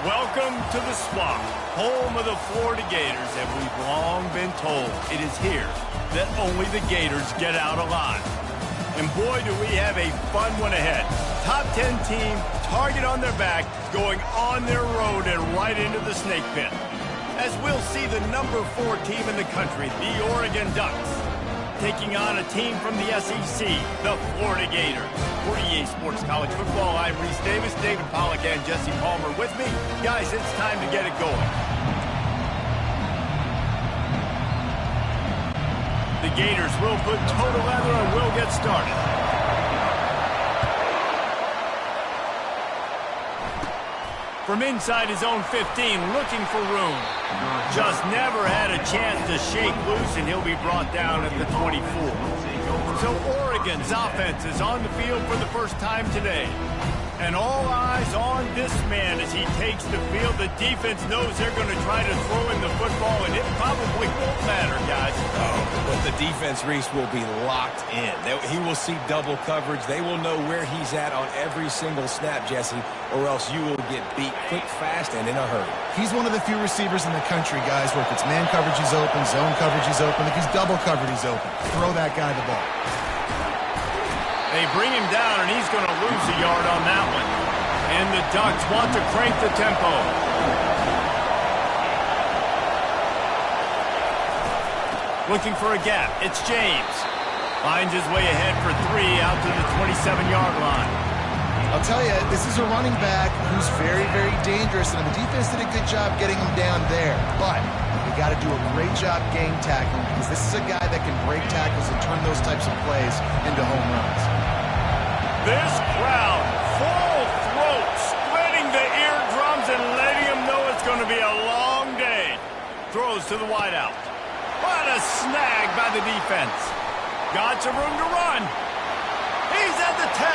Welcome to the Swamp, home of the Florida Gators, and we've long been told it is here that only the Gators get out alive. And boy, do we have a fun one ahead. Top 10 team, target on their back, going on their road and right into the snake pit. As we'll see the number 4 team in the country, the Oregon Ducks, taking on a team from the SEC, the Florida Gators. For EA Sports College Football, I'm Reese Davis, David Pollack, and Jesse Palmer with me. Guys, it's time to get it going. The Gators will put total leather and we'll get started. From inside his own 15, looking for room. Just never had a chance to shake loose, and he'll be brought down at the 24. So Oregon's offense is on the field for the first time today. And all eyes on this man as he takes the field. The defense knows they're going to try to throw in the football, and it probably won't matter, guys. Oh, but the defense, Reese, will be locked in. He will see double coverage. They will know where he's at on every single snap, Jesse, or else you will get beat quick, fast, and in a hurry. He's one of the few receivers in the country, guys, where if it's man coverage, he's open, zone coverage, he's open. If he's double covered, he's open. Throw that guy the ball. They bring him down, and he's going to lose a yard on that one. And the Ducks want to crank the tempo. Looking for a gap. It's James. Finds his way ahead for 3 out to the 27-yard line. I'll tell you, this is a running back who's very, very dangerous, and the defense did a good job getting him down there. But you got to do a great job game tackling, because this is a guy that can break tackles and turn those types of plays into home runs. This crowd, full throat, splitting the eardrums and letting him know it's going to be a long day. Throws to the wideout. What a snag by the defense. Got some room to run. He's at the 10.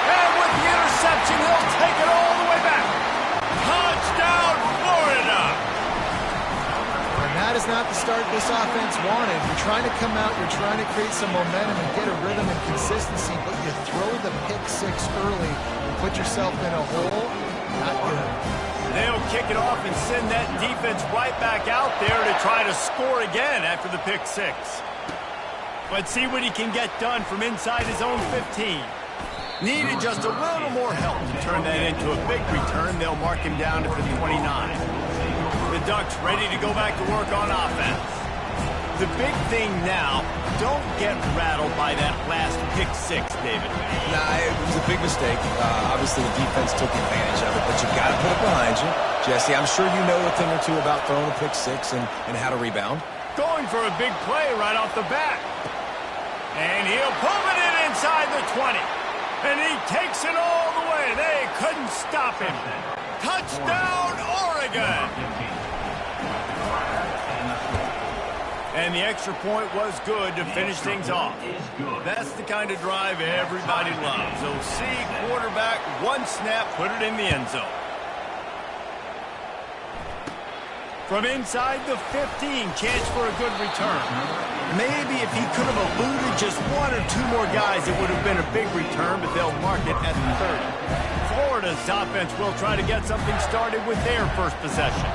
And with the interception, he'll take it all the way back. Touchdown, Florida! And that is not the start this offense wanted. You're trying to come out, you're trying to create some momentum and get a rhythm and consistency, but you throw the pick 6 early and put yourself in a hole. Not good. They'll kick it off and send that defense right back out there to try to score again after the pick 6. Let's see what he can get done from inside his own 15. Needed just a little more help to turn that into a big return. They'll mark him down to the 29. The Ducks ready to go back to work on offense. The big thing now, don't get rattled by that last pick 6, David. Nah, it was a big mistake. Obviously, the defense took advantage of it, but you got to put it behind you. Jesse, I'm sure you know a thing or two about throwing a pick 6 and how to rebound. Going for a big play right off the bat. And he'll pull it in inside the 20. And he takes it all the way. They couldn't stop him. Touchdown, Oregon! And the extra point was good to finish things off. That's the kind of drive everybody loves. So see quarterback, one snap, put it in the end zone. From inside the 15, chance for a good return. Maybe if he could have eluded just 1 or 2 more guys, it would have been a big return, but they'll mark it at the 30. Florida's offense will try to get something started with their first possession.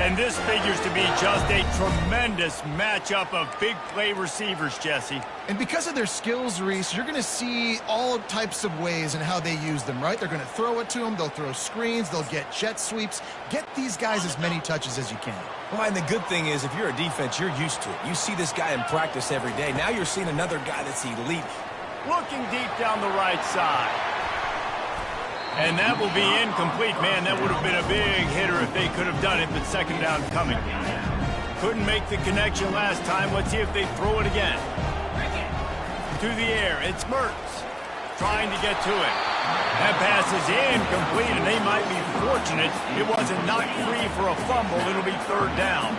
And this figures to be just a tremendous matchup of big play receivers, Jesse. And because of their skills, Reese, you're going to see all types of ways in how they use them, right? They're going to throw it to them. They'll throw screens. They'll get jet sweeps. Get these guys as many touches as you can. Well, and the good thing is, if you're a defense, you're used to it. You see this guy in practice every day. Now you're seeing another guy that's elite. Looking deep down the right side. And that will be incomplete. Man, that would have been a big hitter if they could have done it, but second down coming. Couldn't make the connection last time. Let's see if they throw it again. To the air, it's Mertz trying to get to it. That pass is incomplete, and they might be fortunate it wasn't knocked free for a fumble. It'll be third down.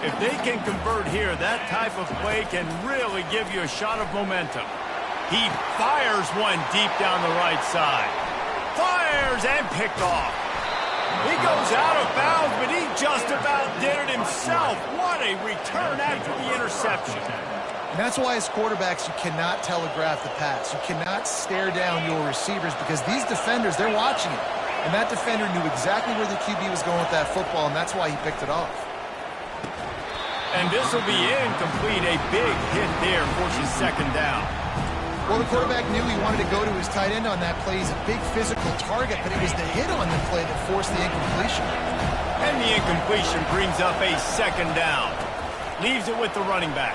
If they can convert here, that type of play can really give you a shot of momentum. He fires one deep down the right side. Fires and picked off. He goes out of bounds, but he just about did it himself. What a return after the interception. And that's why as quarterbacks, you cannot telegraph the pass. You cannot stare down your receivers because these defenders, they're watching it. And that defender knew exactly where the QB was going with that football, and that's why he picked it off. And this will be incomplete. A big hit there forces second down. Well, the quarterback knew he wanted to go to his tight end on that play. He's a big physical target, but it was the hit on the play that forced the incompletion. And the incompletion brings up a second down. Leaves it with the running back.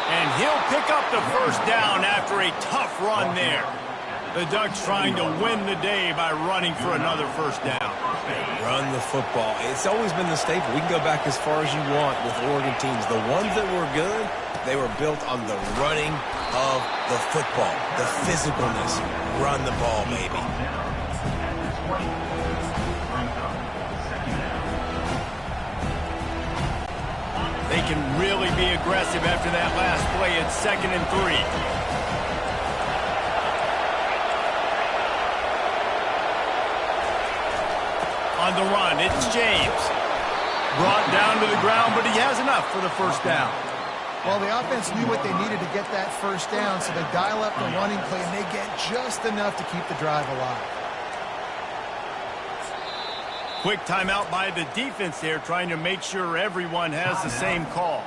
And he'll pick up the first down after a tough run there. The Ducks trying to win the day by running for another first down. Run the football. It's always been the staple. We can go back as far as you want with Oregon teams. The ones that were good, they were built on the running of the football, the physicalness. Run the ball, baby. They can really be aggressive after that last play. It's 2nd and 3. On the run, it's James. Brought down to the ground, but he has enough for the first down. Well, the offense knew what they needed to get that first down, so they dial up the running play, and they get just enough to keep the drive alive. Quick timeout by the defense there, trying to make sure everyone has the same call.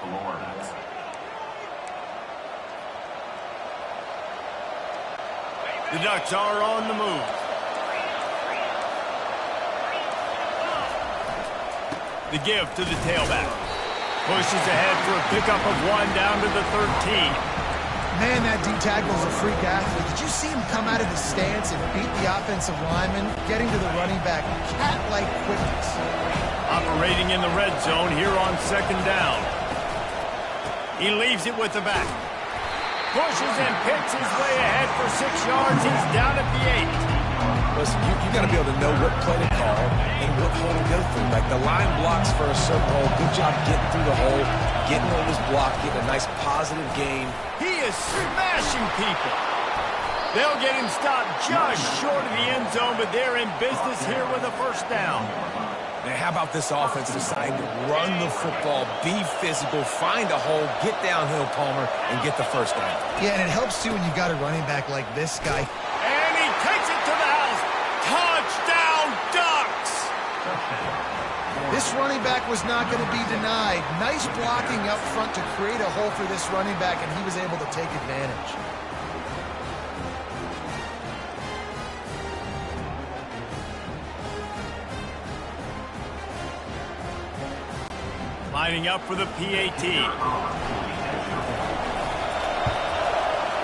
The Ducks are on the move. The give to the tailback. Pushes ahead for a pickup of 1 down to the 13. Man, that D-tackle is a freak athlete. Did you see him come out of his stance and beat the offensive lineman, getting to the running back? Cat-like quickness. Operating in the red zone here on 2nd down. He leaves it with the back. Pushes and picks his way ahead for 6 yards. He's down at the 8. Listen, you got to be able to know what play to call and what hole to go through. Like the line blocks for a certain hole. Good job getting through the hole, getting on his block, getting a nice positive gain. He is smashing people. They'll get him stopped just short of the end zone, but they're in business here with a first down. Now, how about this offense deciding to run the football, be physical, find a hole, get downhill, Palmer, and get the first down? Yeah, and it helps, too, when you've got a running back like this guy. And he takes it to the house. Touchdown, Ducks! This running back was not going to be denied. Nice blocking up front to create a hole for this running back, and he was able to take advantage. Lining up for the PAT.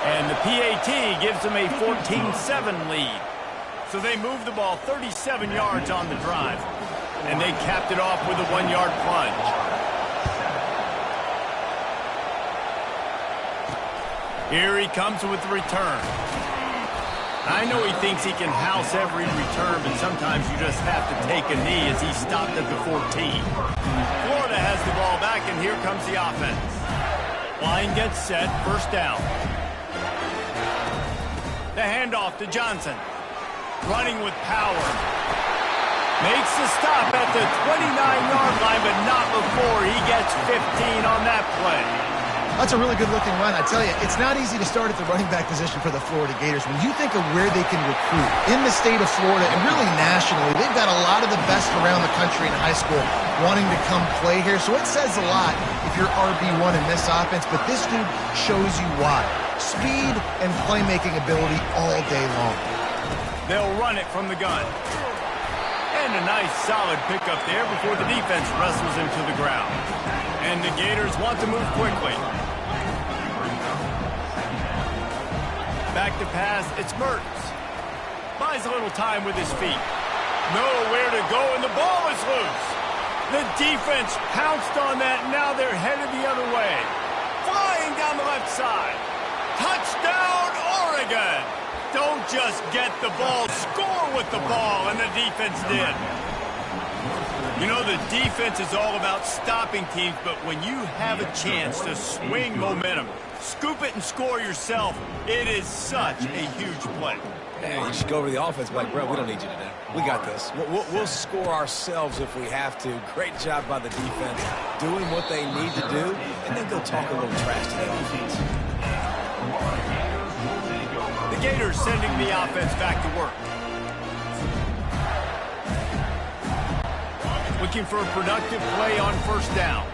And the PAT gives them a 14-7 lead. So they move the ball 37 yards on the drive. And they capped it off with a 1-yard plunge. Here he comes with the return. I know he thinks he can house every return, but sometimes you just have to take a knee as he stopped at the 14. Florida has the ball back, and here comes the offense. Line gets set, first down. The handoff to Johnson. Running with power. Makes the stop at the 29-yard line, but not before he gets 15 on that play. That's a really good-looking run. I tell you, it's not easy to start at the running back position for the Florida Gators. When you think of where they can recruit in the state of Florida and really nationally, they've got a lot of the best around the country in high school wanting to come play here. So it says a lot if you're RB1 in this offense, but this dude shows you why. Speed and playmaking ability all day long. They'll run it from the gun. And a nice solid pickup there before the defense wrestles him to the ground. And the Gators want to move quickly. Back to pass, it's Mertens. Buys a little time with his feet. Nowhere to go, and the ball is loose. The defense pounced on that, and now they're headed the other way. Flying down the left side. Touchdown, Oregon! Don't just get the ball, score with the ball, and the defense did. You know, the defense is all about stopping teams, but when you have a chance to swing momentum, scoop it and score yourself, it is such a huge play. Man, you should go over to the offense and be like, bro, we don't need you today. We got this. We'll score ourselves if we have to. Great job by the defense, doing what they need to do, and then go talk a little trash to the offense. The Gators sending the offense back to work. looking for a productive play on first down.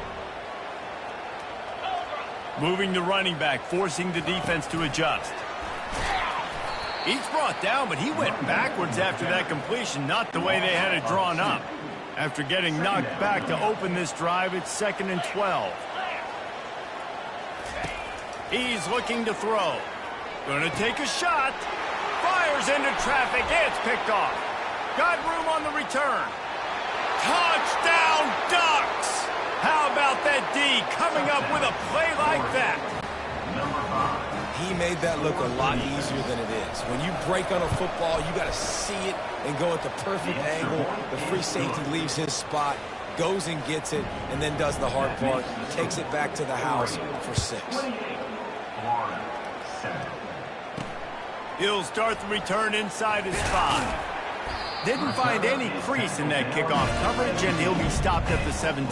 Moving the running back, forcing the defense to adjust. He's brought down, but he went backwards after that completion, not the way they had it drawn up. After getting knocked back to open this drive, it's 2nd and 12. He's looking to throw. Gonna take a shot. Fires into traffic. It's picked off. Got room on the return. Touchdown Ducks! How about that D coming up with a play like that? He made that look a lot easier than it is. When you break on a football, you got to see it and go at the perfect angle. The free safety leaves his spot, goes and gets it, and then does the hard part, takes it back to the house for 6. He'll start the return inside his 5. Didn't find any crease in that kickoff coverage, and he'll be stopped at the 17.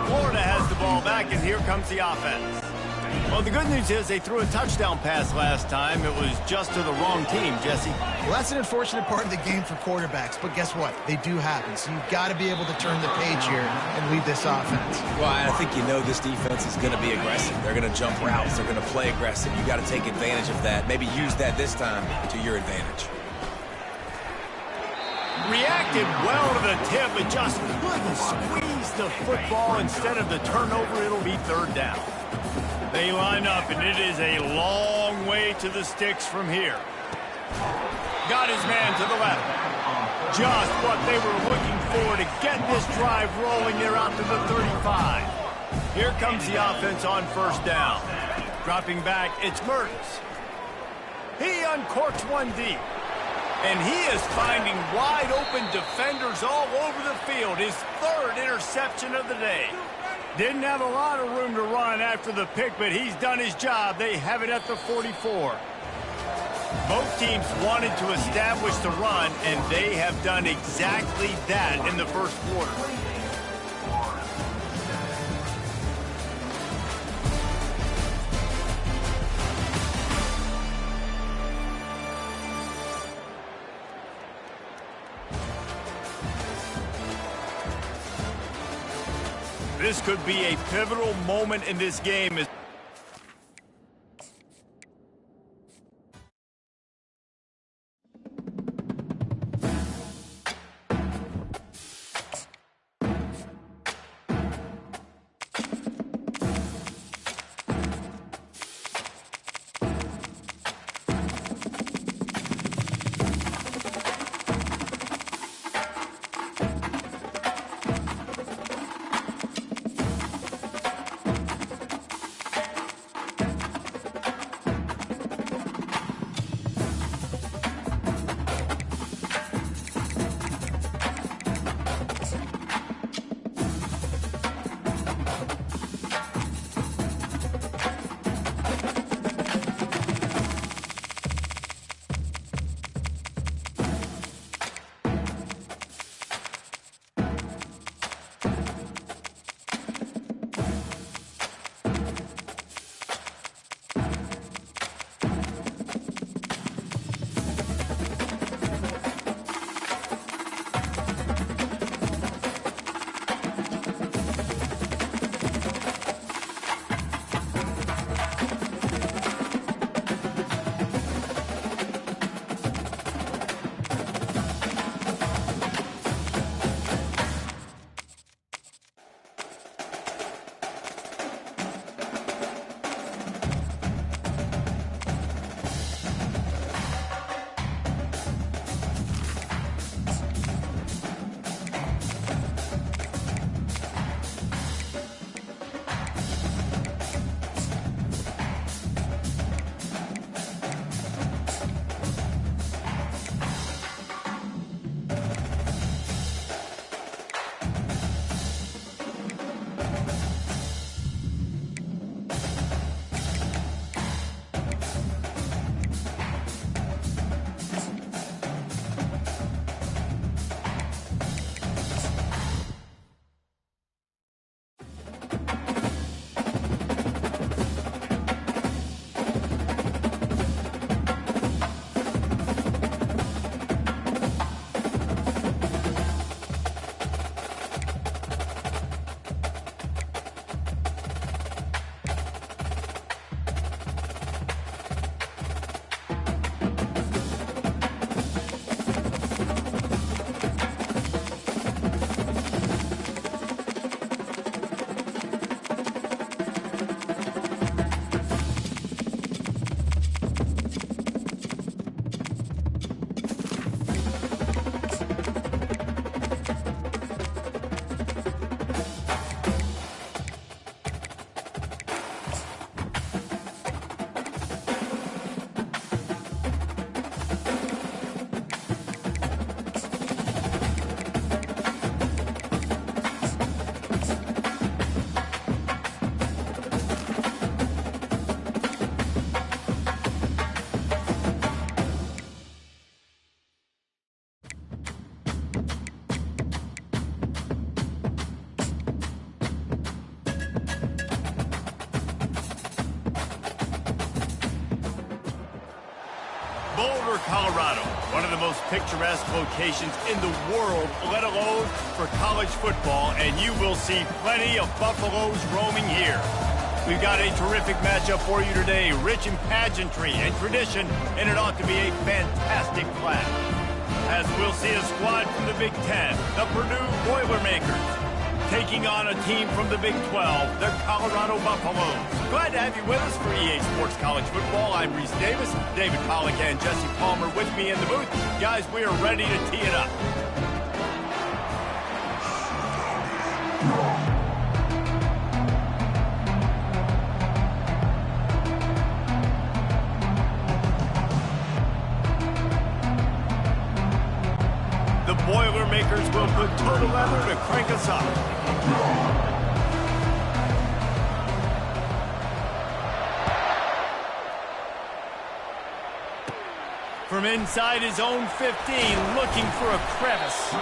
Florida has the ball back, and here comes the offense. Well, the good news is they threw a touchdown pass last time. It was just to the wrong team, Jesse. Well, that's an unfortunate part of the game for quarterbacks, but guess what? They do happen, so you've got to be able to turn the page here and lead this offense. Well, I think you know this defense is going to be aggressive. They're going to jump routes. They're going to play aggressive. You got to take advantage of that. Maybe use that this time to your advantage. Reacted well to the tip, but just couldn't squeeze the football. Instead of the turnover, it'll be 3rd down. They line up, and it is a long way to the sticks from here. Got his man to the left. Just what they were looking for to get this drive rolling. They're out to the 35. Here comes the offense on first down. Dropping back, it's Mertens. He uncorks one deep. And he is finding wide-open defenders all over the field. His 3rd interception of the day. Didn't have a lot of room to run after the pick, but he's done his job. They have it at the 44. Both teams wanted to establish the run, and they have done exactly that in the first quarter. This could be a pivotal moment in this game. for Colorado, one of the most picturesque locations in the world, let alone for college football, and you will see plenty of Buffaloes roaming here. We've got a terrific matchup for you today, rich in pageantry and tradition, and it ought to be a fantastic clash. As we'll see a squad from the Big Ten, the Purdue Boilermakers, taking on a team from the Big 12, the Colorado Buffaloes. Glad to have you with us for EA Sports College Football. I'm Reese Davis, David Pollack and Jesse Palmer with me in the booth. Guys, we are ready to tee it up. The Boilermakers will put total leather to crank us up. From inside his own 15, looking for a crevice.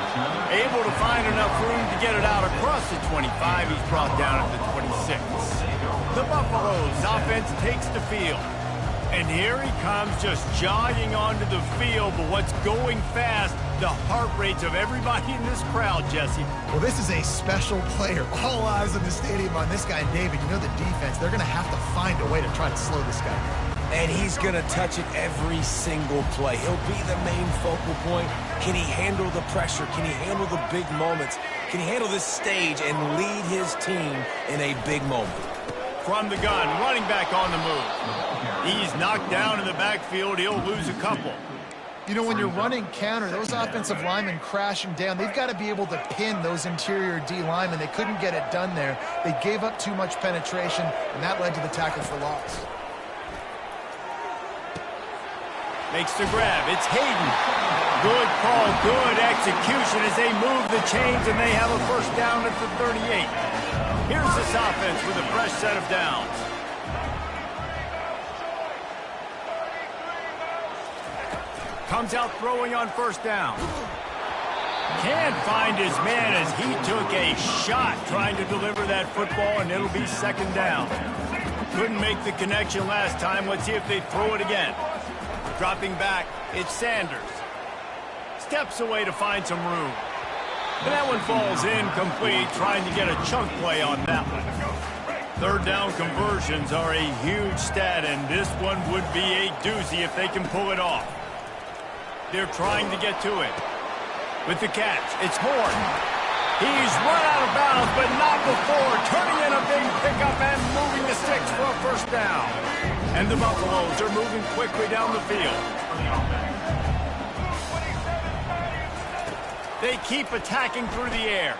Able to find enough room to get it out across the 25. He's brought down at the 26. The Buffaloes offense takes the field. And here he comes just jogging onto the field, but what's going fast, the heart rates of everybody in this crowd, Jesse. Well, this is a special player. All eyes in the stadium on this guy. And David, you know the defense, they're going to have to find a way to try to slow this guy down. And he's going to touch it every single play. He'll be the main focal point. Can he handle the pressure? Can he handle the big moments? Can he handle this stage and lead his team in a big moment? From the gun, running back on the move. He's knocked down in the backfield. He'll lose a couple. You know, when you're running counter, those offensive linemen crashing down, they've got to be able to pin those interior D linemen. They couldn't get it done there. They gave up too much penetration, and that led to the tackle for loss. Makes the grab. It's Hayden. Good call, good execution as they move the chains, and they have a first down at the 38. Here's this offense with a fresh set of downs. Comes out throwing on first down. Can't find his man as he took a shot trying to deliver that football, and it'll be second down. Couldn't make the connection last time. Let's see if they throw it again. Dropping back, it's Sanders. Steps away to find some room. And that one falls incomplete, trying to get a chunk play on that one. Third down conversions are a huge stat, and this one would be a doozy if they can pull it off. They're trying to get to it. With the catch, it's Horn. He's run out of bounds, but not before. Turning in a big pickup and moving the sticks for a first down. And the Buffaloes are moving quickly down the field. They keep attacking through the air.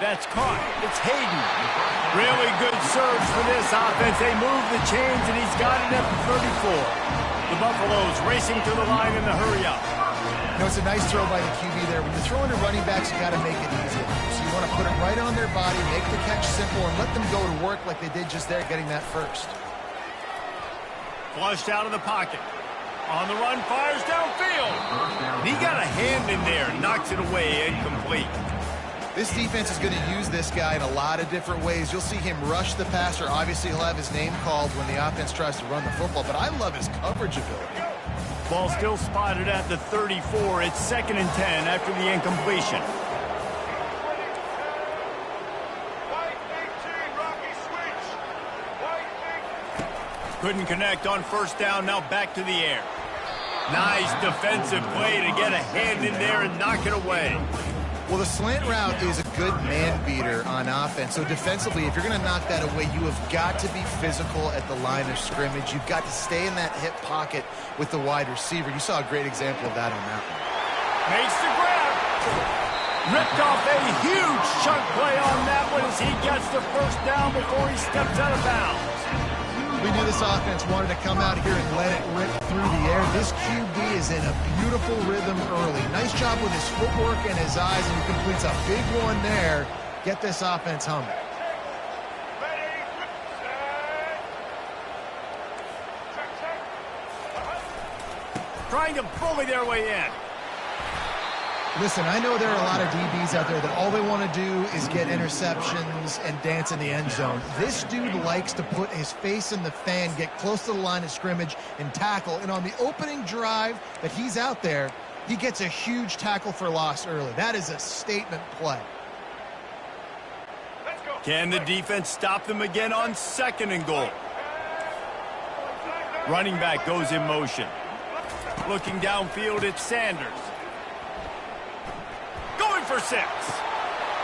That's caught. It's Hayden. Really good surge for this offense. They move the chains, and he's got it at the 34. The Buffaloes racing to the line in the hurry-up. You know, it's a nice throw by the QB there. When you're throwing to running backs, you got to make it easy. So you want to put it right on their body, make the catch simple, and let them go to work like they did just there, getting that first. Flushed out of the pocket. On the run, fires downfield. He got a hand in there, knocks it away, incomplete. This defense is going to use this guy in a lot of different ways. You'll see him rush the passer. Obviously, he'll have his name called when the offense tries to run the football, but I love his coverage ability. Ball still spotted at the 34. It's 2nd and 10 after the incompletion. Couldn't connect on first down, now back to the air. Nice defensive play to get a hand in there and knock it away. Well, the slant route is a good man beater on offense. So defensively, if you're going to knock that away, you have got to be physical at the line of scrimmage. You've got to stay in that hip pocket with the wide receiver. You saw a great example of that on that one. Makes the grab. Ripped off a huge chunk play on that one as he gets the first down before he steps out of bounds. We knew this offense wanted to come out here and let it rip through the air. This QB is in a beautiful rhythm early. Nice job with his footwork and his eyes, and he completes a big one there. Get this offense humming. Trying to bully their way in. Listen, I know there are a lot of DBs out there that all they want to do is get interceptions and dance in the end zone. This dude likes to put his face in the fan, get close to the line of scrimmage, and tackle. And on the opening drive that he's out there, he gets a huge tackle for loss early. That is a statement play. Can the defense stop them again on 2nd and goal? Running back goes in motion. Looking downfield, it's Sanders. Going for 6.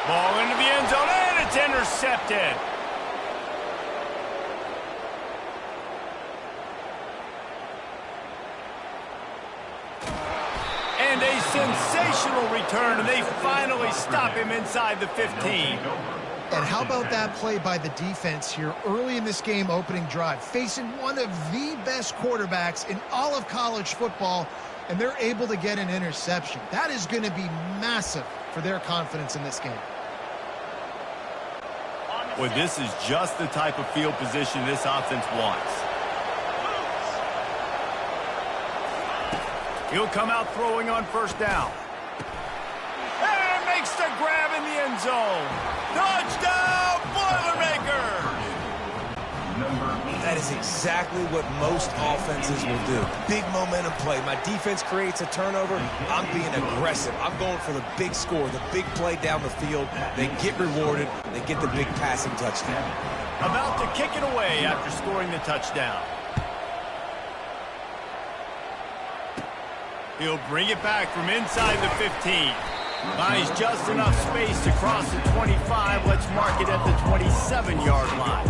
Ball into the end zone, and it's intercepted. And a sensational return, and they finally stop him inside the 15. And how about that play by the defense here early in this game, opening drive, facing one of the best quarterbacks in all of college football, and they're able to get an interception. That is going to be massive for their confidence in this game. Well, this is just the type of field position this offense wants. He'll come out throwing on 1st down. And makes the grab in the end zone. Touchdown, Boilermakers! That is exactly what most offenses will do. Big momentum play. My defense creates a turnover. I'm being aggressive. I'm going for the big score, the big play down the field. They get rewarded. They get the big passing touchdown. About to kick it away after scoring the touchdown. He'll bring it back from inside the 15. Buys just enough space to cross the 25. Let's mark it at the 27-yard line.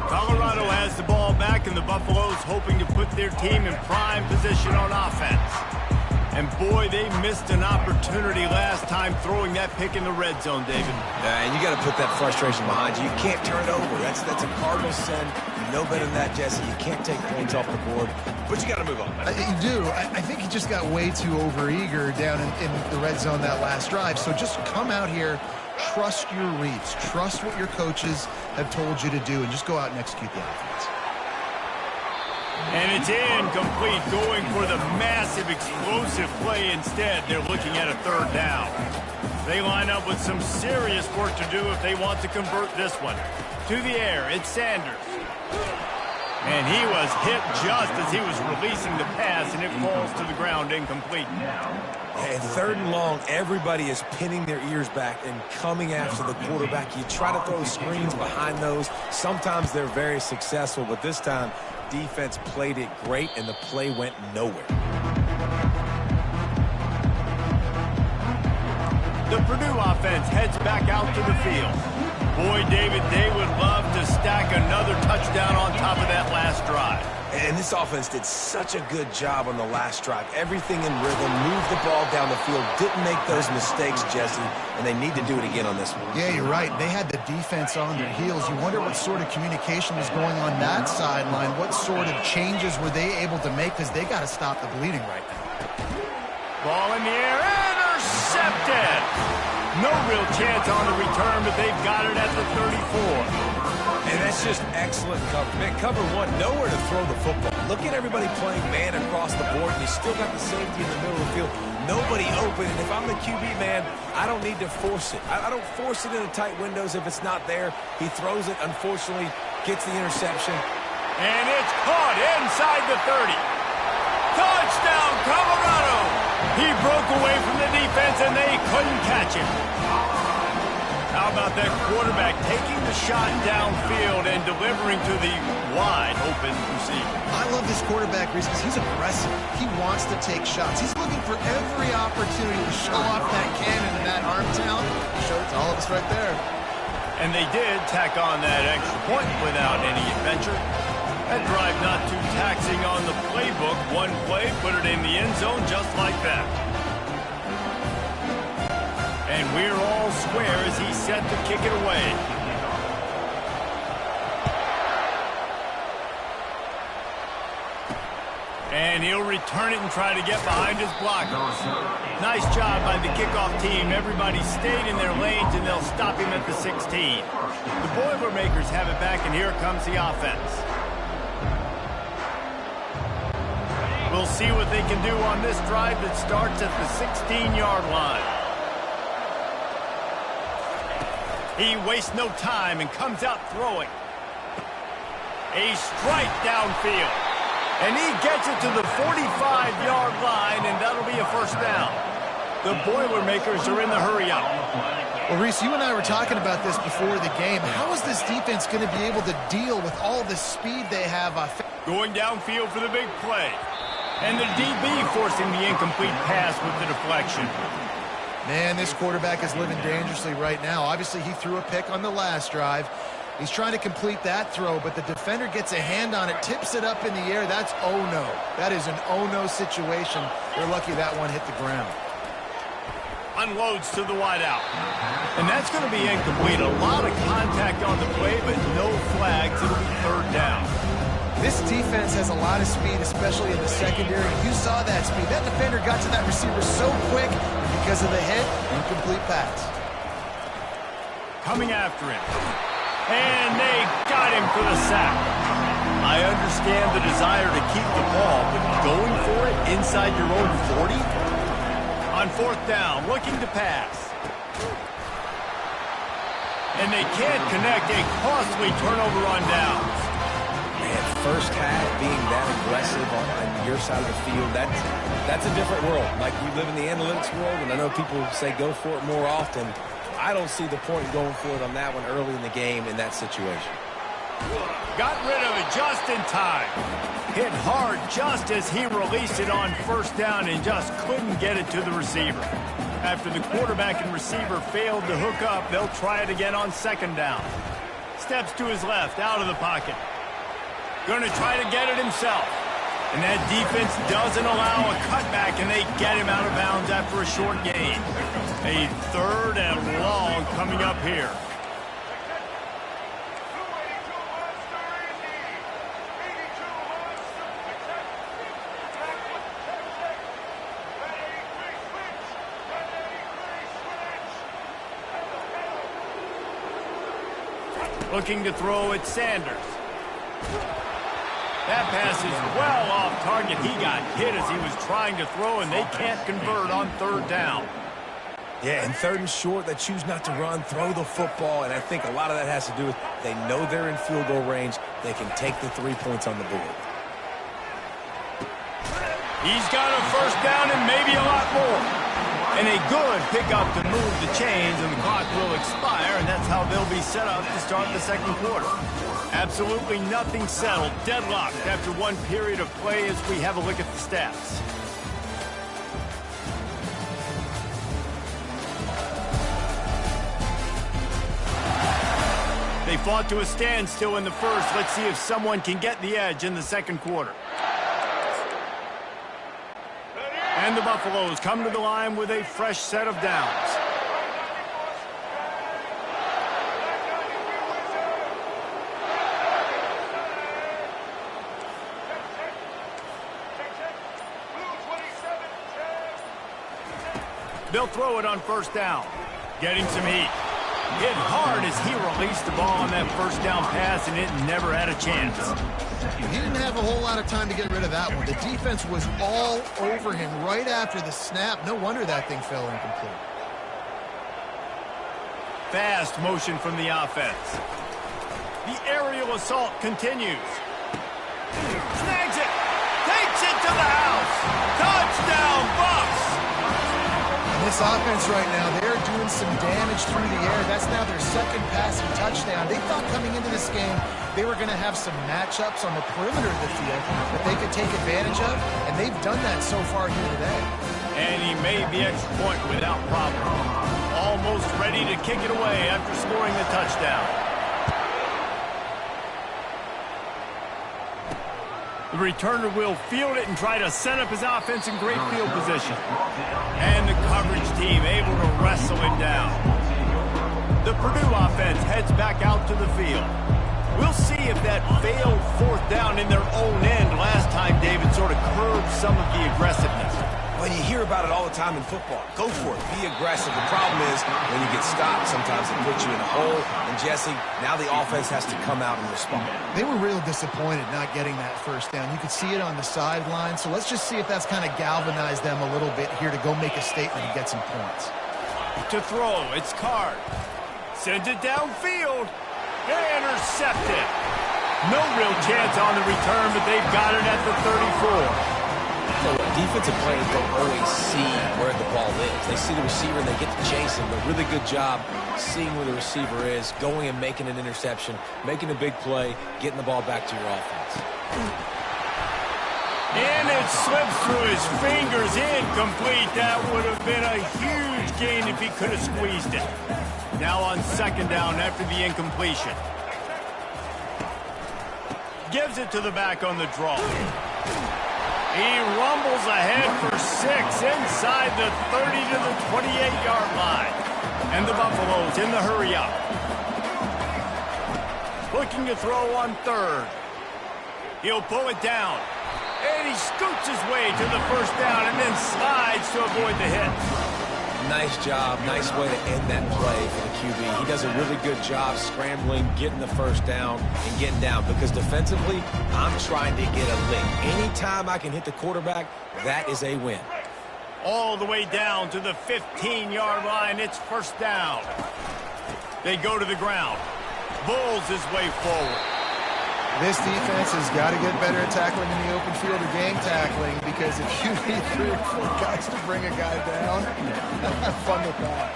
Colorado has the ball back, and the Buffaloes hoping to put their team in prime position on offense. And boy, they missed an opportunity last time throwing that pick in the red zone, David. And you got to put that frustration behind you. You can't turn it over. That's a Cardinal sin. You know better than that, Jesse. You can't take points off the board, but you got to move on. You do. I think he just got way too overeager down in the red zone that last drive. So just come out here, trust your reads, trust what your coaches have told you to do, and just go out and execute the offense. And it's incomplete, going for the massive explosive play instead. They're looking at a 3rd down. They line up with some serious work to do if they want to convert this one. To the air, it's Sanders. And he was hit just as he was releasing the pass, and it falls to the ground incomplete. And 3rd and long, everybody is pinning their ears back and coming after the quarterback. You try to throw screens behind those. Sometimes they're very successful, but this time, defense played it great, and the play went nowhere. The Purdue offense heads back out to the field. Boy, David, they would love to stack another touchdown on top of that last drive. And this offense did such a good job on the last drive. Everything in rhythm, moved the ball down the field, didn't make those mistakes, Jesse, and they need to do it again on this one. Yeah, you're right. They had the defense on their heels. You wonder what sort of communication was going on that sideline. What sort of changes were they able to make, because they got to stop the bleeding right now. Ball in the air, intercepted! No real chance on the return, but they've got it at the 34. And that's just excellent cover. Man, cover one, nowhere to throw the football. Look at everybody playing man across the board. You still got the safety in the middle of the field. Nobody open, and if I'm the QB, man, I don't need to force it. I don't force it into tight windows if it's not there. He throws it, unfortunately, gets the interception. And it's caught inside the 30. Touchdown, Colorado! He broke away from the defense, and they couldn't catch him. How about that quarterback taking the shot downfield and delivering to the wide open receiver? I love this quarterback, Reese, because he's aggressive. He wants to take shots. He's looking for every opportunity to show off that cannon and that arm talent. He showed it to all of us right there. And they did tack on that extra point without any adventure. That drive not too taxing on the playbook. One play, put it in the end zone just like that. And we're all square as he's set to kick it away. And he'll return it and try to get behind his blockers. Nice job by the kickoff team. Everybody stayed in their lanes, and they'll stop him at the 16. The Boilermakers have it back, and here comes the offense. We'll see what they can do on this drive that starts at the 16-yard line. He wastes no time and comes out throwing. A strike downfield. And he gets it to the 45-yard line, and that'll be a first down. The Boilermakers are in the hurry-up. Well, Reese, you and I were talking about this before the game. How is this defense going to be able to deal with all the speed they have? Going downfield for the big play. And the DB forcing the incomplete pass with the deflection. Man, this quarterback is living dangerously right now. Obviously, he threw a pick on the last drive. He's trying to complete that throw, but the defender gets a hand on it, tips it up in the air. That's oh-no. That is an oh-no situation. They're lucky that one hit the ground. Unloads to the wideout. And that's going to be incomplete. A lot of contact on the play, but no flags. It'll be third down. This defense has a lot of speed, especially in the secondary. You saw that speed. That defender got to that receiver so quick because of the hit, incomplete pass. Coming after him. And they got him for the sack. I understand the desire to keep the ball, but going for it inside your own 40? On fourth down, looking to pass. And they can't connect. A costly turnover on downs. Man, first half being that aggressive on your side of the field, that's a different world. Like, we live in the analytics world, and I know people say go for it more often. I don't see the point in going for it on that one early in the game in that situation. Got rid of it just in time. Hit hard just as he released it on first down and just couldn't get it to the receiver. After the quarterback and receiver failed to hook up, they'll try it again on second down. Steps to his left, out of the pocket. Going to try to get it himself. And that defense doesn't allow a cutback, and they get him out of bounds after a short gain. A third and long coming up here. Looking to throw at Sanders. That pass is well off target. He got hit as he was trying to throw, and they can't convert on third down. Yeah, and third and short, they choose not to run, throw the football, and I think a lot of that has to do with they know they're in field goal range. They can take the 3 points on the board. He's got a first down and maybe a lot more. And a good pickup to move the chains, and the clock will expire, and that's how they'll be set up to start the second quarter. Absolutely nothing settled, deadlocked after one period of play as we have a look at the stats. They fought to a standstill in the first. Let's see if someone can get the edge in the second quarter. And the Buffaloes come to the line with a fresh set of downs. They'll throw it on first down. Getting some heat. Hit hard as he released the ball on that first down pass, and it never had a chance. He didn't have a whole lot of time to get rid of that one. The defense was all over him right after the snap. No wonder that thing fell incomplete. Fast motion from the offense. The aerial assault continues. Snags it. Takes it to the house. Touchdown, Bucks. This offense right now, they're doing some damage through the air. That's now their second passing touchdown. They thought coming into this game they were going to have some matchups on the perimeter of the field that they could take advantage of, and they've done that so far here today. And he made the extra point without problem. Almost ready to kick it away after scoring the touchdown. The returner will field it and try to set up his offense in great field position. And the coverage team able to wrestle him down. The Purdue offense heads back out to the field. We'll see if that failed fourth down in their own end last time, David, sort of curbed some of the aggressiveness. Well, you hear about it all the time in football. Go for it. Be aggressive. The problem is when you get stopped, sometimes it puts you in a hole. And, Jesse, now the offense has to come out and respond. They were real disappointed not getting that first down. You could see it on the sideline. So let's just see if that's kind of galvanized them a little bit here to go make a statement and get some points. To throw, it's Card. Sends it downfield. They intercept it. No real chance on the return, but they've got it at the 34. So defensive players don't always see where the ball is. They see the receiver and they get to chase him. But really good job seeing where the receiver is, going and making an interception, making a big play, getting the ball back to your offense. And it slips through his fingers, incomplete. That would have been a huge gain if he could have squeezed it. Now on second down after the incompletion. Gives it to the back on the draw. He rumbles ahead for 6 inside the 30 to the 28-yard line. And the Buffaloes in the hurry up. Looking to throw on third. He'll pull it down. And he scoots his way to the first down and then slides to avoid the hit. Nice job. Nice way to end that play for the QB. He does a really good job scrambling, getting the first down, and getting down. Because defensively, I'm trying to get a lick. Anytime I can hit the quarterback, that is a win. All the way down to the 15-yard line. It's first down. They go to the ground. Bulls his way forward. This defense has got to get better at tackling in the open field or gang tackling, because if you need 3 or 4 guys to bring a guy down, have fun with that.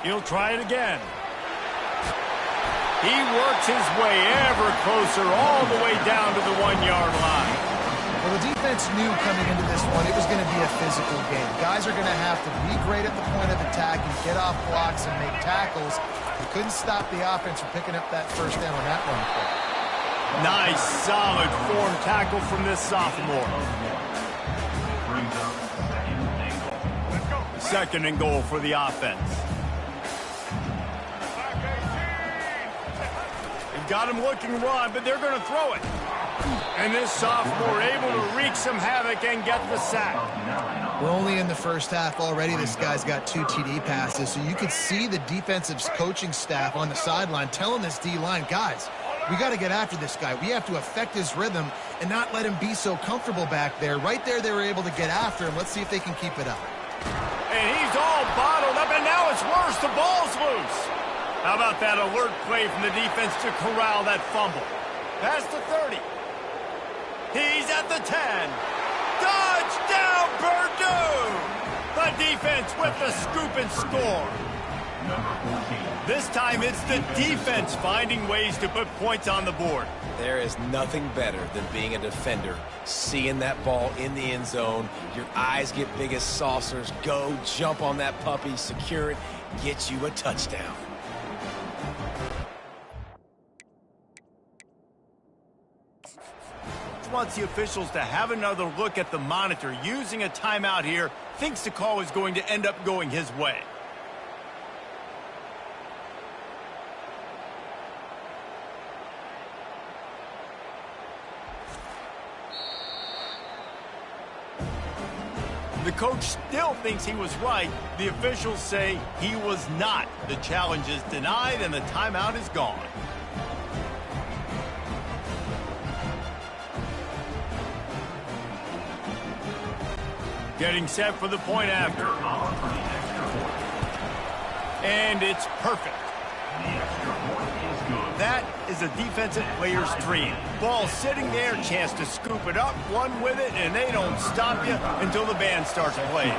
He'll try it again. He works his way ever closer all the way down to the 1-yard line. Well, the defense knew coming into this one it was going to be a physical game. Guys are going to have to be great at the point of attack and get off blocks and make tackles. They couldn't stop the offense from picking up that first down on that one play. Nice, solid form tackle from this sophomore. Second and goal for the offense. They've got him looking run, but they're going to throw it. And this sophomore able to wreak some havoc and get the sack. We're only in the first half already. This guy's got 2 TD passes, so you could see the defensive coaching staff on the sideline telling this D-line, guys, we got to get after this guy. We have to affect his rhythm and not let him be so comfortable back there. Right there, they were able to get after him. Let's see if they can keep it up. And he's all bottled up, and now it's worse. The ball's loose. How about that alert play from the defense to corral that fumble? Past the 30. He's at the 10. Touchdown, Purdue! The defense with the scoop and score. This time it's the defense finding ways to put points on the board. There is nothing better than being a defender, seeing that ball in the end zone. Your eyes get big as saucers. Go, jump on that puppy, secure it, get you a touchdown. Wants the officials to have another look at the monitor. Using a timeout here, thinks the call is going to end up going his way. The coach still thinks he was right. The officials say he was not. The challenge is denied and the timeout is gone. Getting set for the point after. And it's perfect. That is a defensive player's dream. Ball sitting there, chance to scoop it up, run with it, and they don't stop you until the band starts playing.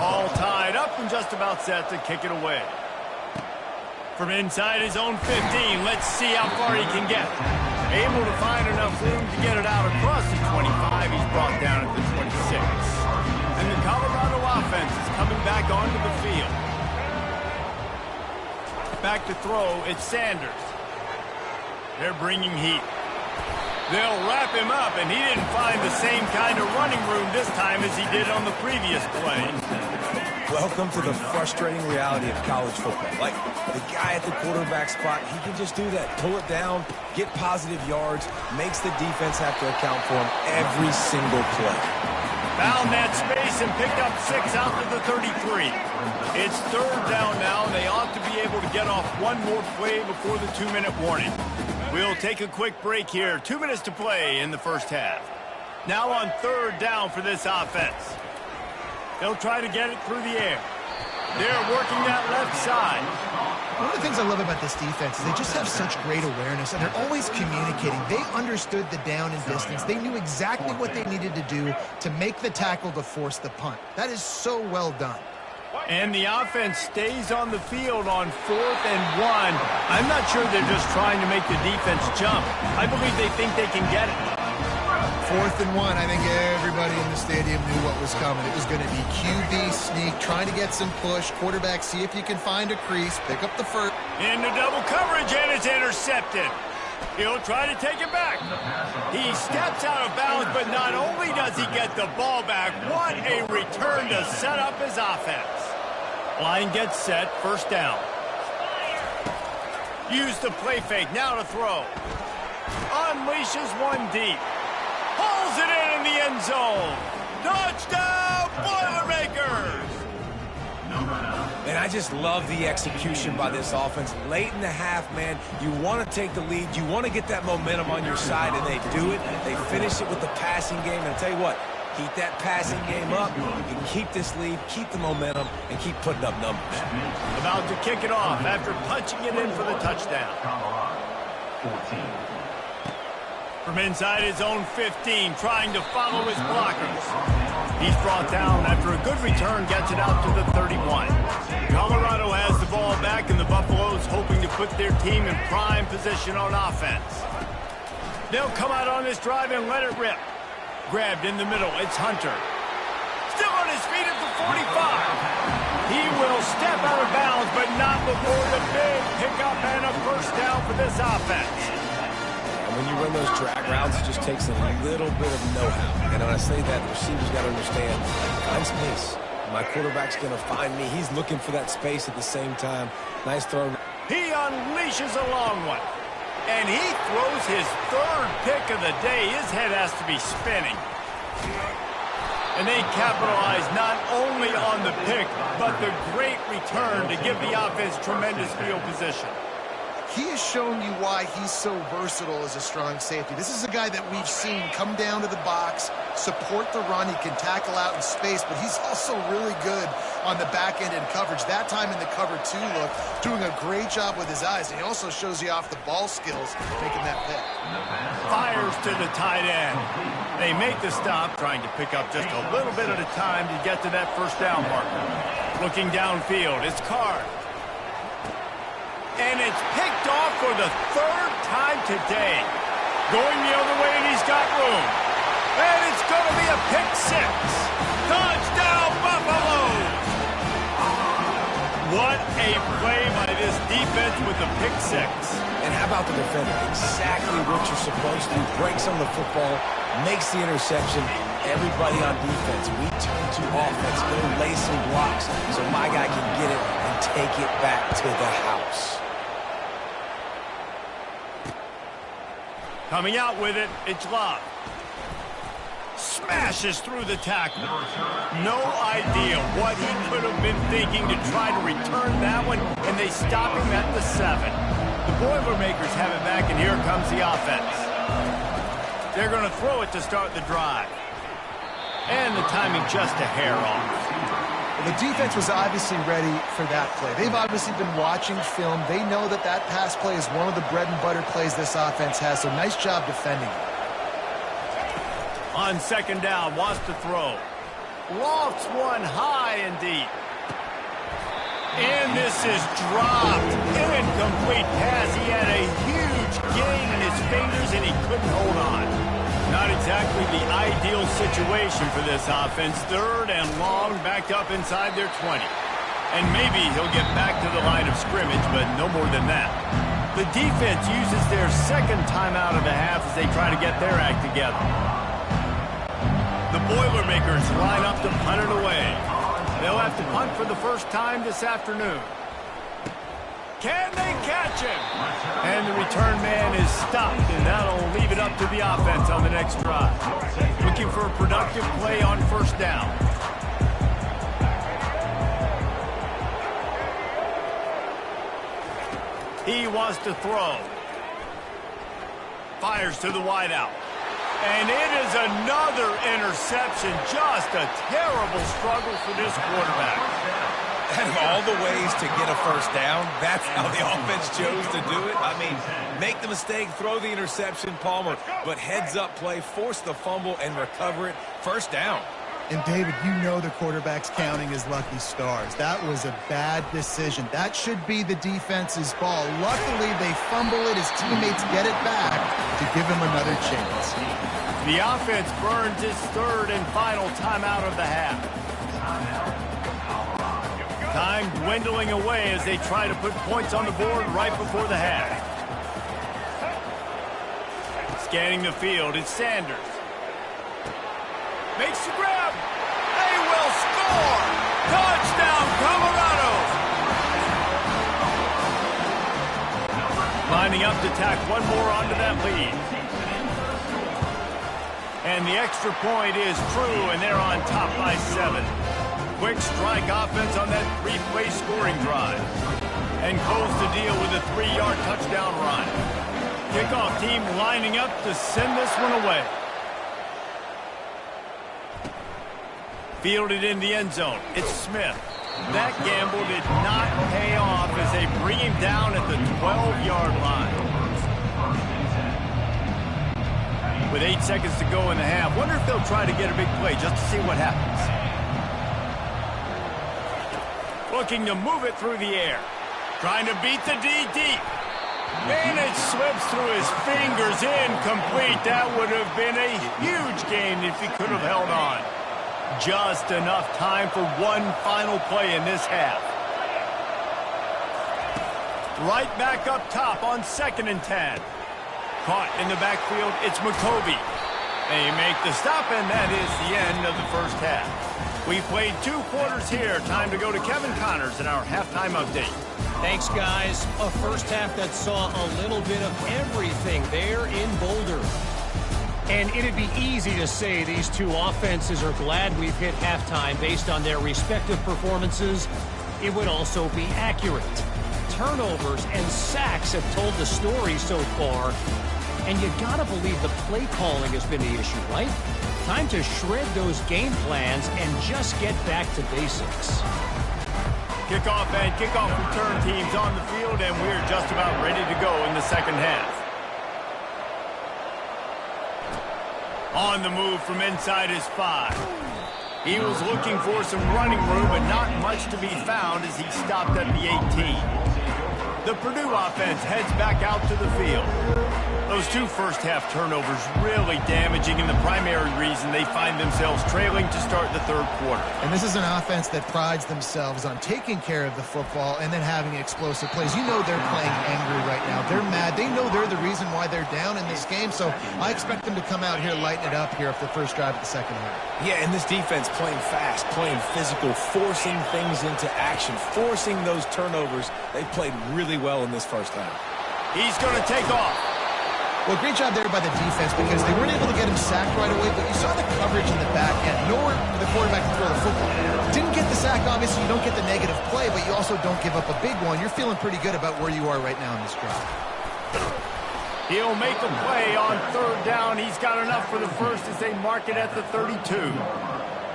All tied up and just about set to kick it away. From inside his own 15, let's see how far he can get. Able to find enough room to get it out across the 25. He's brought down at the 26. And the Colorado offense is coming back onto the field. Back to throw, it's Sanders. They're bringing heat. They'll wrap him up, and he didn't find the same kind of running room this time as he did on the previous play. Welcome to the frustrating reality of college football. Like, the guy at the quarterback spot, he can just do that. Pull it down, get positive yards, makes the defense have to account for him every single play. Found that space and picked up 6 out to the 33. It's third down now. They ought to be able to get off one more play before the 2-minute warning. We'll take a quick break here. 2 minutes to play in the first half. Now on third down for this offense. They'll try to get it through the air. They're working that left side. One of the things I love about this defense is they just have such great awareness, and they're always communicating. They understood the down and distance. They knew exactly what they needed to do to make the tackle to force the punt. That is so well done. And the offense stays on the field on 4th and 1. I'm not sure they're just trying to make the defense jump. I believe they think they can get it. 4th and 1, I think everybody in the stadium knew what was coming. It was going to be QB sneak, trying to get some push. Quarterback, see if you can find a crease, pick up the first. Into double coverage, and it's intercepted. He'll try to take it back. He steps out of bounds, but not only does he get the ball back, what a return to set up his offense. Line gets set, first down. Use the play fake, now to throw. Unleashes one deep. Pulls it in the end zone. Touchdown, Boilermakers! And I just love the execution by this offense. Late in the half, man, you want to take the lead. You want to get that momentum on your side, and they do it. They finish it with the passing game. And I'll tell you what, keep that passing game up. You can keep this lead, keep the momentum, and keep putting up numbers. About to kick it off after punching it in for the touchdown. From inside his own 15, trying to follow his blockers. He's brought down after a good return, gets it out to the 31. Colorado has the ball back, and the Buffaloes hoping to put their team in prime position on offense. They'll come out on this drive and let it rip. Grabbed in the middle, it's Hunter. Still on his feet at the 45. He will step out of bounds, but not before the big pickup and a first down for this offense. When you run those drag routes, it just takes a little bit of know-how. And when I say that, the receiver's got to understand, find space. My quarterback's going to find me. He's looking for that space at the same time. Nice throw. He unleashes a long one. And he throws his 3rd pick of the day. His head has to be spinning. And they capitalize not only on the pick, but the great return to give the offense tremendous field position. He has shown you why he's so versatile as a strong safety. This is a guy that we've seen come down to the box, support the run. He can tackle out in space, but he's also really good on the back end in coverage. That time in the cover 2 look, doing a great job with his eyes. And he also shows you off the ball skills, making that pick. Fires to the tight end. They make the stop, trying to pick up just a little bit at a time to get to that first down marker. Looking downfield, it's Carr. And it's picked off for the 3rd time today. Going the other way, and he's got room. And it's going to be a pick 6. Touchdown, Buffaloes! What a play by this defense with the pick 6. And how about the defender? Exactly what you're supposed to do. Breaks on the football, makes the interception. Everybody on defense, we turn to offense. Go lay some blocks so my guy can get it and take it back to the house. Coming out with it, it's Love. Smashes through the tackle. No idea what he could have been thinking to try to return that one, and they stop him at the 7. The Boilermakers have it back, and here comes the offense. They're going to throw it to start the drive. And the timing just a hair off. The defense was obviously ready for that play. They've obviously been watching film. They know that that pass play is one of the bread and butter plays this offense has, so nice job defending it. On 2nd down, wants to throw. Lofts one high and deep. And this is dropped. Incomplete pass. He had a huge gain in his fingers, and he couldn't hold on. Not exactly the ideal situation for this offense. 3rd and long, backed up inside their 20. And maybe he'll get back to the line of scrimmage, but no more than that. The defense uses their 2nd timeout of the half as they try to get their act together. The Boilermakers line up to punt it away. They'll have to punt for the first time this afternoon. Can they catch him? And the return man is stopped, and that'll leave it up to the offense on the next drive. Looking for a productive play on 1st down. He wants to throw. Fires to the wideout. And it is another interception. Just a terrible struggle for this quarterback. Out of all the ways to get a first down, that's how the offense chose to do it. I mean, make the mistake, throw the interception, Palmer, but heads-up play, force the fumble, and recover it. First down. And, David, you know the quarterback's counting his lucky stars. That was a bad decision. That should be the defense's ball. Luckily, they fumble it. His teammates get it back to give him another chance. The offense burns its third and final timeout of the half. Time dwindling away as they try to put points on the board right before the half. Scanning the field, it's Sanders. Makes the grab. They will score. Touchdown, Colorado. Lining up to tack one more onto that lead. And the extra point is true, and they're on top by 7. Quick strike offense on that 3-play scoring drive. And close the deal with a 3-yard touchdown run. Kickoff team lining up to send this one away. Fielded in the end zone. It's Smith. That gamble did not pay off as they bring him down at the 12-yard line. With 8 seconds to go in the half, wonder if they'll try to get a big play just to see what happens. Looking to move it through the air. Trying to beat the D deep. And it slips through his fingers, incomplete. That would have been a huge gain if he could have held on. Just enough time for one final play in this half. Right back up top on 2nd and 10. Caught in the backfield, it's McCovey. They make the stop, and that is the end of the first half. We played 2 quarters here. Time to go to Kevin Connors in our halftime update. Thanks, guys. A first half that saw a little bit of everything there in Boulder. And it'd be easy to say these two offenses are glad we've hit halftime based on their respective performances. It would also be accurate. Turnovers and sacks have told the story so far. And you gotta believe the play calling has been the issue, right? Time to shred those game plans and just get back to basics. Kickoff and kickoff return teams on the field, and we're just about ready to go in the second half. On the move from inside his 5. He was looking for some running room, but not much to be found as he stopped at the 18. The Purdue offense heads back out to the field. Those 2 first-half turnovers really damaging, and the primary reason they find themselves trailing to start the third quarter. And this is an offense that prides themselves on taking care of the football and then having explosive plays. You know they're playing angry right now. They're mad. They know they're the reason why they're down in this game, so I expect them to come out here, lighten it up here for the first drive of the second half. Yeah, and this defense playing fast, playing physical, forcing things into action, forcing those turnovers. They played really well in this first half. He's going to take off. Well, great job there by the defense because they weren't able to get him sacked right away, but you saw the coverage in the back end. Nowhere for the quarterback to throw the football. Didn't get the sack, obviously. You don't get the negative play, but you also don't give up a big one. You're feeling pretty good about where you are right now in this drive. He'll make a play on 3rd down. He's got enough for the first as they mark it at the 32.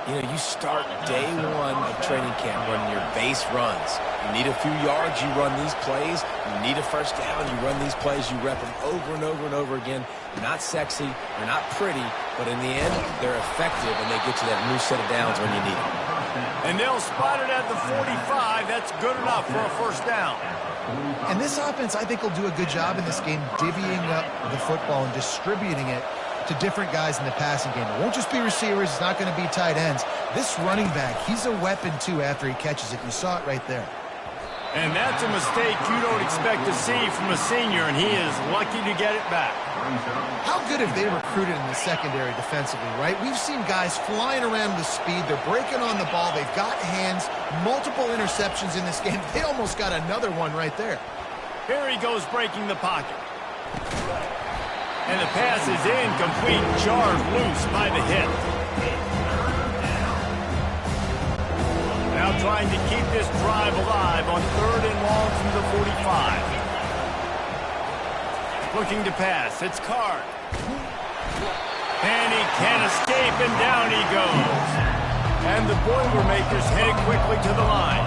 You know, you start day 1 of training camp running your base runs. You need a few yards, you run these plays. You need a first down, you run these plays. You rep them over and over and over again. They're not sexy, they're not pretty, but in the end, they're effective, and they get you that new set of downs when you need them. And they'll spot it at the 45. That's good enough for a first down. And this offense, I think, will do a good job in this game divvying up the football and distributing it to different guys in the passing game. It won't just be receivers. It's not going to be tight ends. This running back, he's a weapon, too, after he catches it. You saw it right there. And that's a mistake you don't expect to see from a senior, and he is lucky to get it back. How good have they recruited in the secondary defensively, right? We've seen guys flying around with speed. They're breaking on the ball. They've got hands. Multiple interceptions in this game. They almost got another one right there. Here he goes breaking the pocket. And the pass is incomplete, jarred loose by the hit. Now trying to keep this drive alive on 3rd and long from the 45. Looking to pass, it's Card. And he can't escape, and down he goes. And the Boilermakers headed quickly to the line.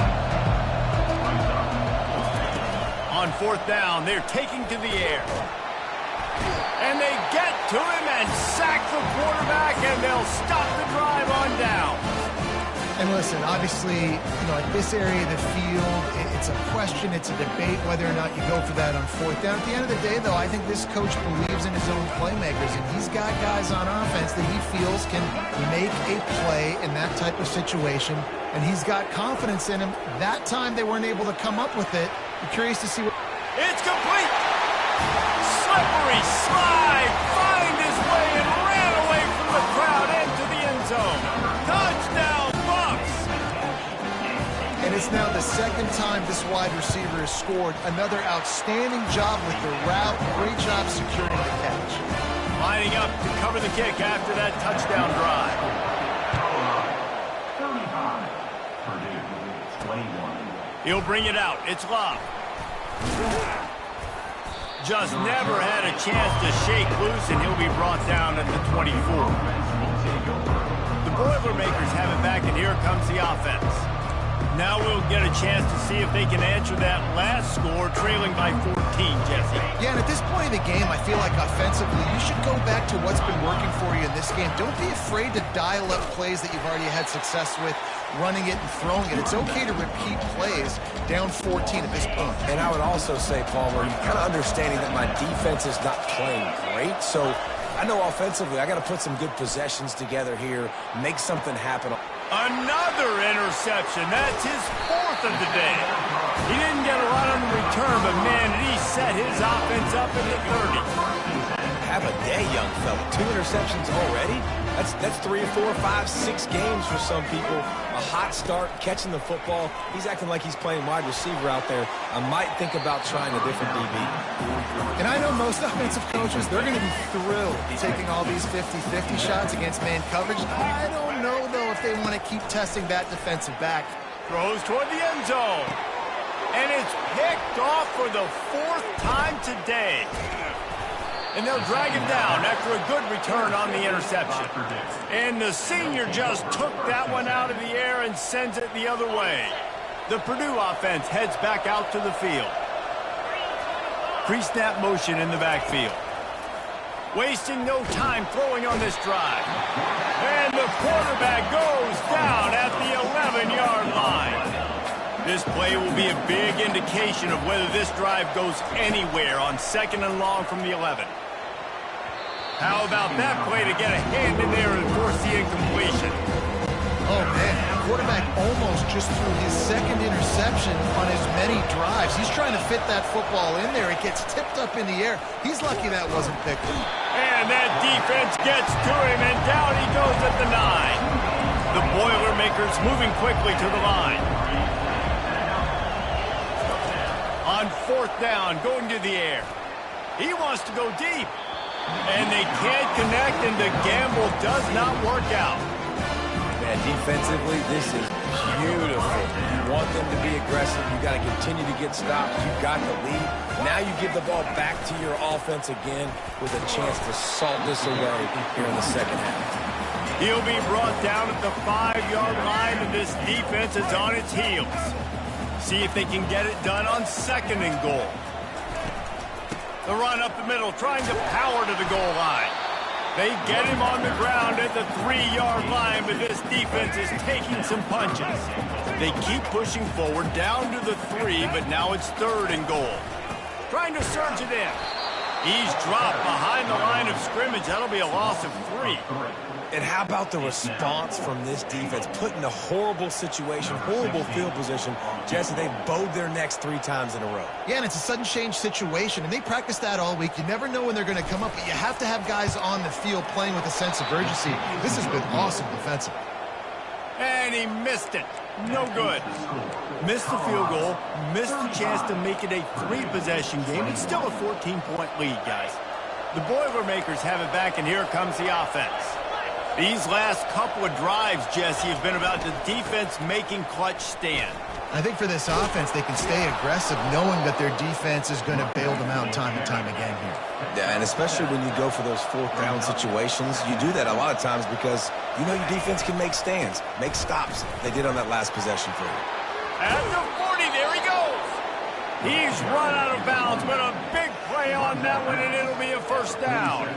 On 4th down, they're taking to the air. And they get to him and sack the quarterback, and they'll stop the drive on down. And listen, obviously, at this area of the field, it's a question, it's a debate whether or not you go for that on 4th down. At the end of the day, though, I think this coach believes in his own playmakers, and he's got guys on offense that he feels can make a play in that type of situation, and he's got confidence in him. That time they weren't able to come up with it. I'm curious to see what... It's complete! Slippery slide, find his way and ran away from the crowd into the end zone. Touchdown, Bucks! And it's now the second time this wide receiver has scored. Another outstanding job with the route. Great job securing the catch. Lining up to cover the kick after that touchdown drive. 35, He'll bring it out. It's Love. Just never had a chance to shake loose, and he'll be brought down at the 24. The Boilermakers have it back, and here comes the offense. Now we'll get a chance to see if they can answer that last score, trailing by 14, Jesse. Yeah, and at this point in the game, I feel like offensively, you should go back to what's been working for you in this game. Don't be afraid to dial up plays that you've already had success with, running it and throwing it. It's okay to repeat plays down 14 at this point. And I would also say, Palmer, you're kind of understanding that my defense is not playing great, so I know offensively I got to put some good possessions together here, make something happen. Another interception. That's his 4th of the day. He didn't get a lot on the return, but man, did he set his offense up in the 30. Have a day, young fella. 2 interceptions already? That's 3 or 4 or 5, 6 games for some people. A hot start, catching the football. He's acting like he's playing wide receiver out there. I might think about trying a different DB. And I know most offensive coaches, they're going to be thrilled taking all these 50-50 shots against man coverage. I don't know, though, if they want to keep testing that defensive back. Throws toward the end zone. And it's picked off for the 4th time today. And they'll drag him down after a good return on the interception. And the senior just took that one out of the air and sends it the other way. The Purdue offense heads back out to the field. Pre-snap motion in the backfield. Wasting no time throwing on this drive. And the quarterback goes down at the 11-yard line. This play will be a big indication of whether this drive goes anywhere on 2nd and long from the 11. How about that play to get a hand in there and force the incompletion? Oh, man, the quarterback almost just threw his 2nd interception on as many drives. He's trying to fit that football in there. It gets tipped up in the air. He's lucky that wasn't picked up. And that defense gets to him, and down he goes at the 9. The Boilermakers moving quickly to the line. On 4th down, going to the air. He wants to go deep. And they can't connect, and the gamble does not work out. Man, defensively, this is beautiful. You want them to be aggressive. You got to continue to get stops. You got the lead. Now you give the ball back to your offense again with a chance to salt this away here in the 2nd half. He'll be brought down at the 5-yard line, and this defense is on its heels. See if they can get it done on 2nd and goal. The run up the middle, trying to power to the goal line. They get him on the ground at the 3-yard line, but this defense is taking some punches. They keep pushing forward down to the 3, but now it's 3rd and goal. Trying to surge it in. He's dropped behind the line of scrimmage. That'll be a loss of 3. And how about the response from this defense? Put in a horrible situation, horrible field position. Jesse, they bowed their necks 3 times in a row. Yeah, and it's a sudden change situation, and they practice that all week. You never know when they're going to come up, but you have to have guys on the field playing with a sense of urgency. This has been awesome defensively. And he missed it. No good. Missed the field goal, missed the chance to make it a 3-possession game. It's still a 14-point lead, guys. The Boilermakers have it back, and here comes the offense. These last couple of drives, Jesse, have been about the defense making clutch stand. I think for this offense, they can stay aggressive knowing that their defense is going to bail them out time and time again here. Yeah, and especially when you go for those 4th down situations, you do that a lot of times because you know your defense can make stands, make stops. They did on that last possession for you. At the 40, there he goes. He's run out of bounds, but a big play on that one, and it'll be a first down.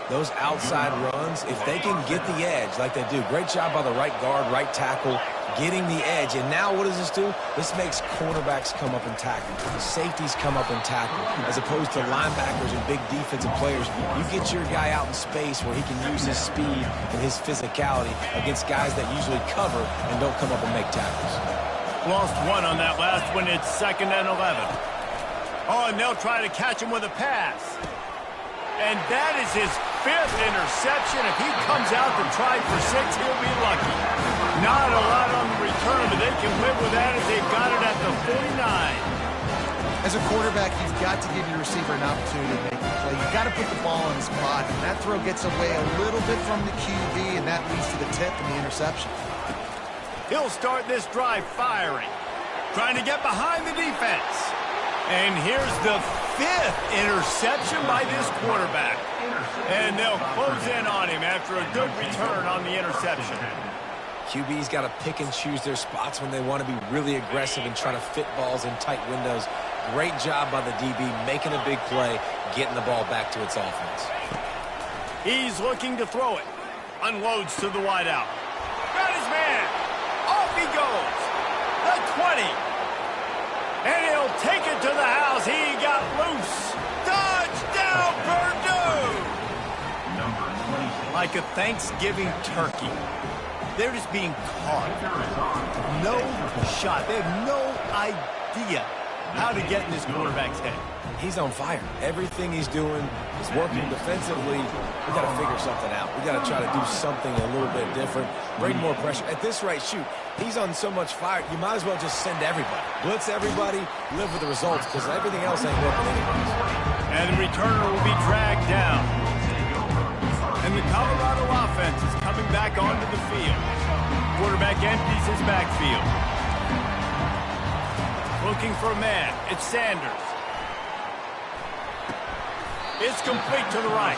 Those outside runs, if they can get the edge like they do, great job by the right guard, right tackle, getting the edge. And now what does this do? This makes cornerbacks come up and tackle. The safeties come up and tackle, as opposed to linebackers and big defensive players. You get your guy out in space where he can use his speed and his physicality against guys that usually cover and don't come up and make tackles. Lost one on that last one. It's 2nd and 11. Oh, and they'll try to catch him with a pass. And that is his 5th interception. If he comes out to try for 6, he'll be lucky. Not a lot on the return, but they can live with that as they've got it at the 49. As a quarterback, you've got to give your receiver an opportunity to make a play. You've got to put the ball in his spot, and that throw gets away a little bit from the QB, and that leads to the tip and the interception. He'll start this drive firing, trying to get behind the defense. And here's the 5th interception by this quarterback. And they'll close in on him after a good return on the interception. QB's got to pick and choose their spots when they want to be really aggressive and try to fit balls in tight windows. Great job by the DB making a big play, getting the ball back to its offense. He's looking to throw it. Unloads to the wideout. Got his man. Off he goes. The 20. And he'll take it to the house. He got loose. Touchdown, Purdue! Like a Thanksgiving turkey. They're just being caught. No shot. They have no idea how to get in this quarterback's head. He's on fire. Everything he's doing is working defensively. We got to figure something out. We got to try to do something a little bit different, bring more pressure. At this rate, shoot, he's on so much fire, you might as well just send everybody. Blitz everybody, live with the results, because everything else ain't working anyways. And the returner will be dragged down. And the Colorado offense is coming back onto the field. Quarterback empties his backfield. Looking for a man. It's Sanders. It's complete to the right.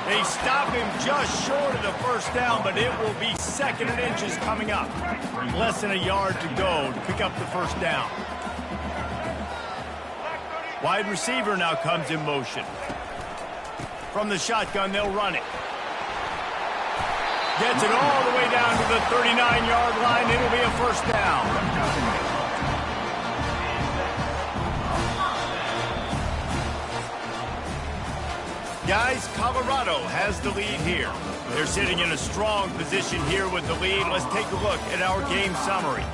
They stop him just short of the first down, but it will be 2nd and inches coming up. Less than a yard to go to pick up the first down. Wide receiver now comes in motion. From the shotgun, they'll run it. Gets it all the way down to the 39-yard line. It'll be a first down. Guys, Colorado has the lead here. They're sitting in a strong position here with the lead. Let's take a look at our game summary.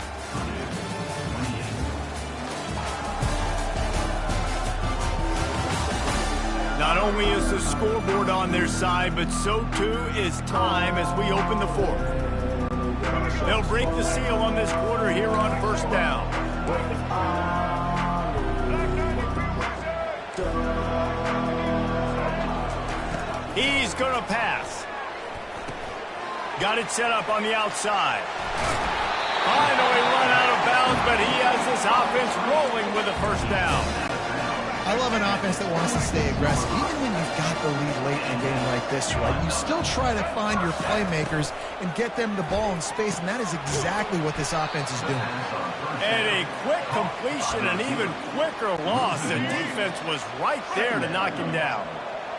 Not only is the scoreboard on their side, but so too is time as we open the 4th. They'll break the seal on this quarter here on first down. He's going to pass. Got it set up on the outside. Finally run out of bounds, but he has this offense rolling with a first down. I love an offense that wants to stay aggressive. Even when you've got the lead late in a game like this, right, you still try to find your playmakers and get them the ball in space, and that is exactly what this offense is doing. And a quick completion, an even quicker loss. The defense was right there to knock him down.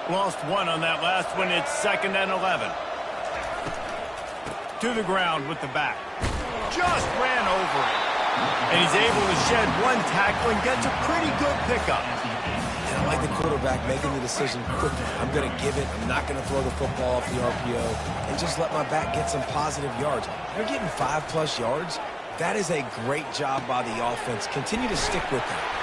Lost one on that last one. It's 2nd and 11. To the ground with the back. Just ran over it. And he's able to shed one tackle and gets a pretty good pickup. And I like the quarterback making the decision quickly. I'm going to give it. I'm not going to throw the football off the RPO and just let my back get some positive yards. They're getting 5+ yards. That is a great job by the offense. Continue to stick with that.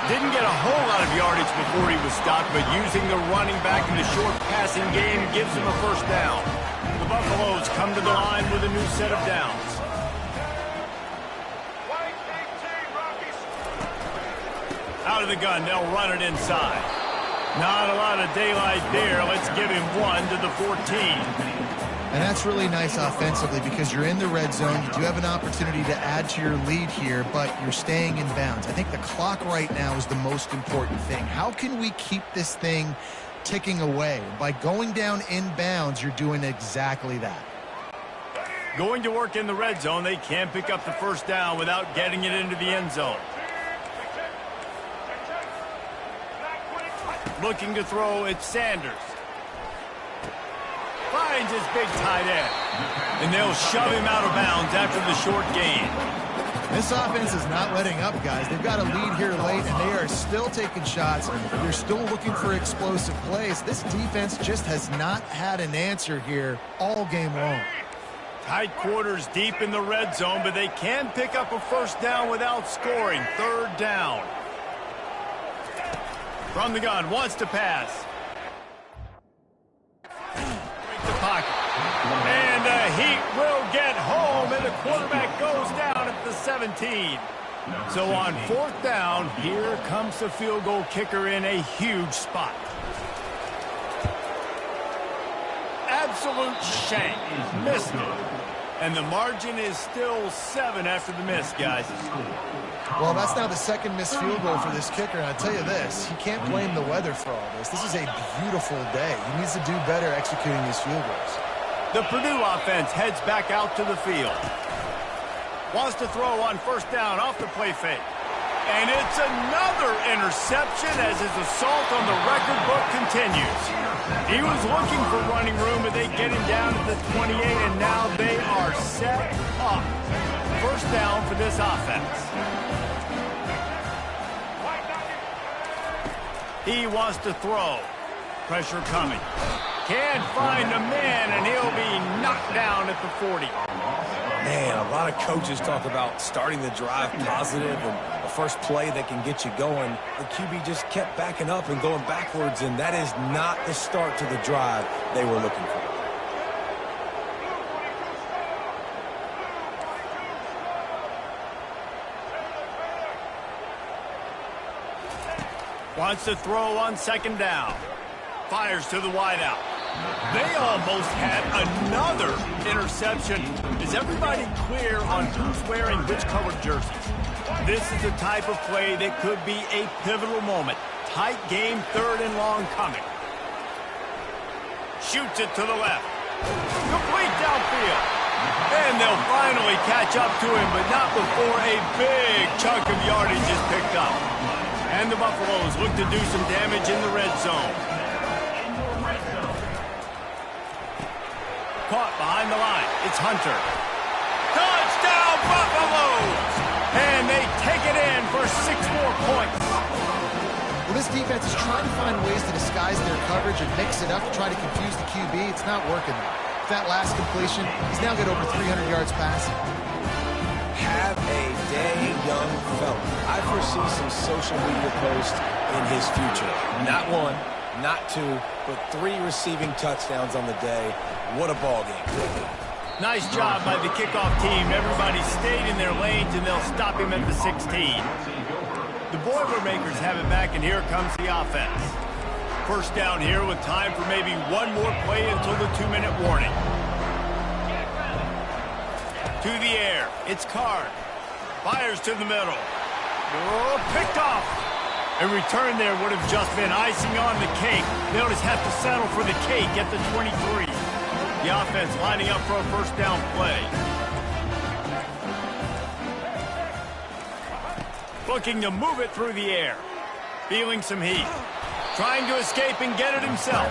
Didn't get a whole lot of yardage before he was stopped, but using the running back in the short passing game gives him a first down. The Buffaloes come to the line with a new set of downs. Out of the gun, they'll run it inside. Not a lot of daylight there. Let's give him one to the 14. And that's really nice offensively because you're in the red zone. You do have an opportunity to add to your lead here, but you're staying in bounds. I think the clock right now is the most important thing. How can we keep this thing ticking away? By going down in bounds, you're doing exactly that. Going to work in the red zone, they can't pick up the first down without getting it into the end zone. Looking to throw, it's Sanders. Finds his big tight end. And they'll shove him out of bounds after the short gain. This offense is not letting up, guys. They've got a lead here late, and they are still taking shots. They're still looking for explosive plays. This defense just has not had an answer here all game long. Tight quarters deep in the red zone, but they can pick up a first down without scoring. Third down. From the gun, wants to pass. Break the pocket. And the Heat will get home, and the quarterback goes down at the 17. So on fourth down, here comes the field goal kicker in a huge spot. Absolute shank. Missed it. And the margin is still 7 after the miss, guys. Well, that's now the second missed field goal for this kicker, and I'll tell you this, he can't blame the weather for all this. This is a beautiful day. He needs to do better executing these field goals. The Purdue offense heads back out to the field. Wants to throw on first down off the play fake. And it's another interception as his assault on the record book continues. He was looking for running room, but they get him down at the 28, and now they are set up. First down for this offense. He wants to throw. Pressure coming. Can't find a man, and he'll be knocked down at the 40. Man, a lot of coaches talk about starting the drive positive and the first play that can get you going. The QB just kept backing up and going backwards, and that is not the start to the drive they were looking for. Wants to throw on second down. Fires to the wideout. They almost had another interception. Is everybody clear on who's wearing which colored jerseys? This is the type of play that could be a pivotal moment. Tight game, third and long coming. Shoots it to the left. Complete downfield. And they'll finally catch up to him, but not before a big chunk of yardage is picked up. And the Buffaloes look to do some damage in the red zone. Caught behind the line. It's Hunter. Touchdown, Buffaloes! And they take it in for 6 more points. Well, this defense is trying to find ways to disguise their coverage and mix it up to try to confuse the QB. It's not working. That last completion, he's now got over 300 yards passing. Have a day, young fella. I foresee some social media posts in his future. Not 1, not 2, but 3 receiving touchdowns on the day. What a ball game. Nice job by the kickoff team. Everybody stayed in their lanes, and they'll stop him at the 16. The Boilermakers have it back, and here comes the offense. First down here with time for maybe one more play until the 2-minute warning. To the air. It's Card. Fires to the middle. Oh, picked off. A return there would have just been icing on the cake. They'll just have to settle for the cake at the 23. The offense lining up for a first down play. Looking to move it through the air. Feeling some heat. Trying to escape and get it himself.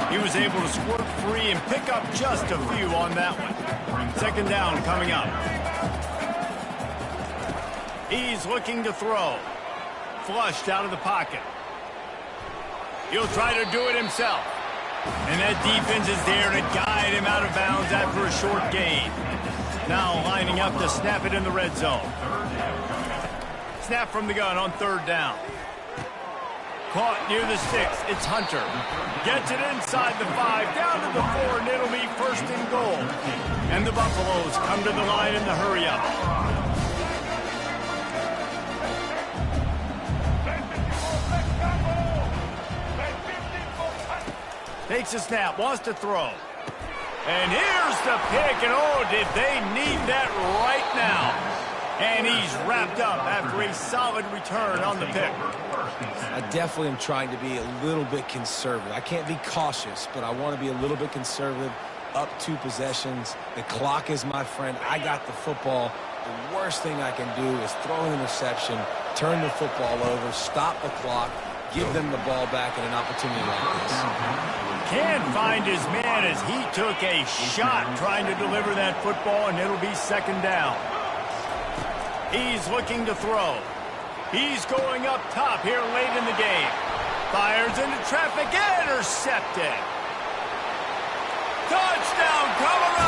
He was able to squirt free and pick up just a few on that one. Second down coming up. He's looking to throw. Flushed out of the pocket. He'll try to do it himself. And that defense is there to guide him out of bounds after a short gain. Now lining up to snap it in the red zone. Snap from the gun on third down. Caught near the 6. It's Hunter. Gets it inside the 5, down to the 4, and it'll be first and goal. And the Buffaloes come to the line in the hurry-up. Takes a snap, wants to throw. And here's the pick, and oh, did they need that right now. And he's wrapped up after a solid return on the pick. I definitely am trying to be a little bit conservative. I can't be cautious, but I want to be a little bit conservative. Up 2 possessions. The clock is my friend. I got the football. The worst thing I can do is throw an interception, turn the football over, stop the clock. give them the ball back at an opportunity like this. Can't find his man as he took a shot trying to deliver that football, and it'll be second down. He's looking to throw. He's going up top here late in the game. Fires into traffic, intercepted. Touchdown, Colorado!